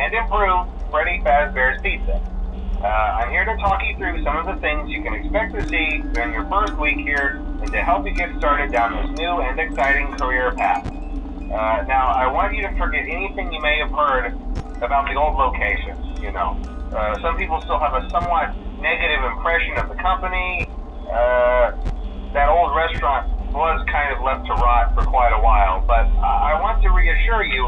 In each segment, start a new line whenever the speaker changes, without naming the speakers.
and improve Freddy Fazbear's Pizza. I'm here to talk you through some of the things you can expect to see during your first week here and to help you get started down this new and exciting career path. Now, I want you to forget anything you may have heard about the old location. Some people still have a somewhat negative impression of the company. That old restaurant was kind of left to rot for quite a while, but I want to reassure you,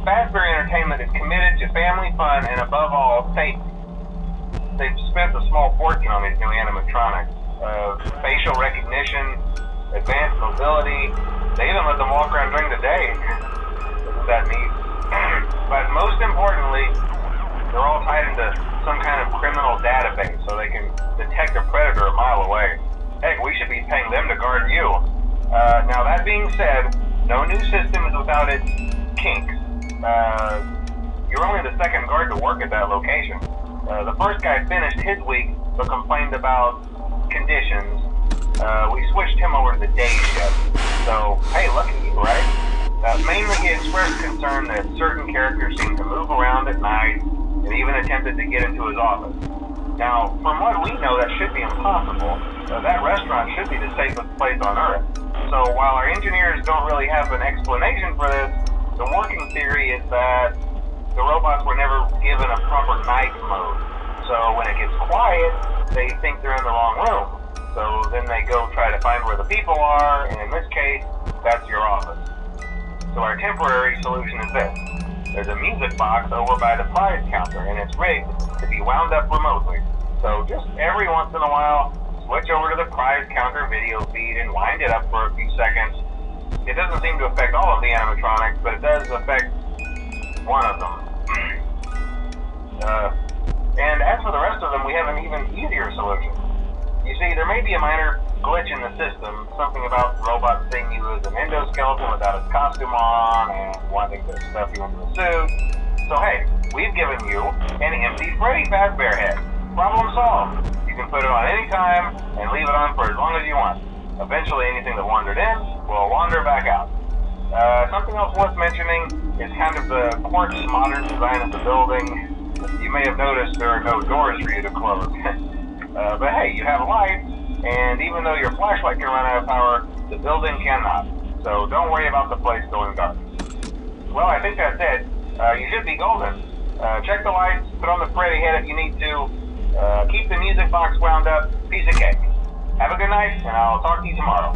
Fazbear Entertainment is committed to family fun and above all, safety. They've spent a small fortune on these new animatronics. Facial recognition, advanced mobility, they even let them walk around during the day. Isn't that neat? But most importantly, they're all tied into some kind of criminal database so they can detect a predator a mile away. Heck, we should be paying them to guard you. Now that being said, no new system is without its kinks. You're only the second guard to work at that location. The first guy finished his week but complained about conditions. We switched him over to the day shift. So, hey, lucky you, right? Mainly he expressed concern that certain characters seemed to move around at night and even attempted to get into his office. Now, from what we know, that should be impossible. That restaurant should be the safest place on Earth. So while our engineers don't really have an explanation for this, the working theory is that the robots were never given a proper night mode. So when it gets quiet, they think they're in the wrong room. So then they go try to find where the people are, and in this case, that's your office. So our temporary solution is this. There's a music box over by the prize counter, and it's rigged to be wound up remotely. So just every once in a while, switch over to the prize counter video feed and wind it up for a few seconds. It doesn't seem to affect all of the animatronics, but it does affect one of them. And as for the rest of them, we have an even easier solution. You see, there may be a minor glitch in the system, something about robots seeing you as an endoskeleton without his costume on and wanting to stuff you into a suit. So hey, we've given you an empty Freddy Fazbear head. Problem solved. You can put it on any time and leave it on for as long as you want. Eventually anything that wandered in will wander back out. Something else worth mentioning is kind of the quirky modern design of the building. You may have noticed there are no doors for you to close. But hey, you have lights, and even though your flashlight can run out of power, the building cannot. So don't worry about the place going dark. Well, I think that's it. You should be golden. Check the lights, put on the Freddy head if you need to. Keep the music box wound up. Piece of cake. Have a good night, and I'll talk to you tomorrow.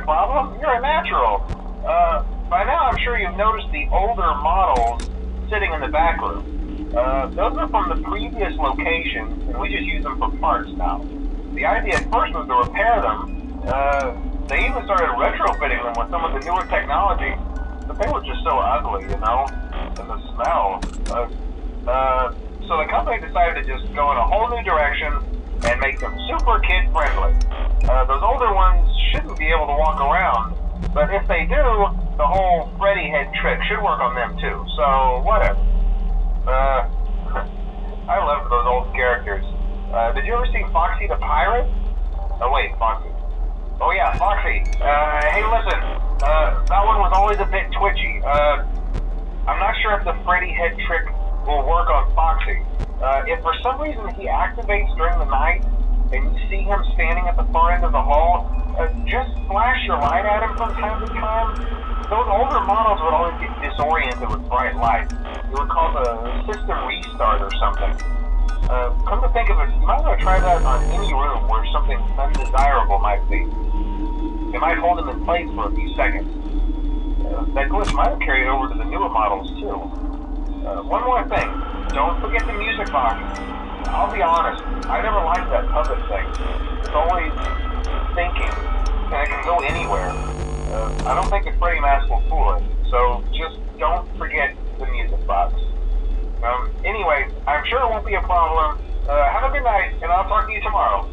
problem? You're a natural. By now I'm sure you've noticed the older models sitting in the back room. Those are from the previous location, and we just use them for parts now. The idea at first was to repair them. They even started retrofitting them with some of the newer technology, but they were just so ugly, you know, and the smell. So the company decided to just go in a whole new direction and make them super kid friendly. Those older ones shouldn't be able to walk around, but if they do, the whole Freddy head trick should work on them too. So whatever. I loved those old characters. Did you ever see Foxy the Pirate? Oh wait, Foxy. Oh yeah, Foxy. Hey listen, that one was always a bit twitchy. I'm not sure if the Freddy head trick will work on Foxy. If for some reason he activates during the night and you see him standing at the far end of the hall, just flash your light at him from time to time. Those older models would always get disoriented with bright light. It would cause a system restart or something. Come to think of it, you might want to try that on any room where something undesirable might be. It might hold them in place for a few seconds. That glitch might have carried over to the newer models too. One more thing, don't forget the music box. I'll be honest, I never liked that puppet thing. It's always thinking, and it can go anywhere. I don't think the Freddy mask will fool it, so just don't forget the music box. Anyway, I'm sure it won't be a problem. Have a good night, and I'll talk to you tomorrow.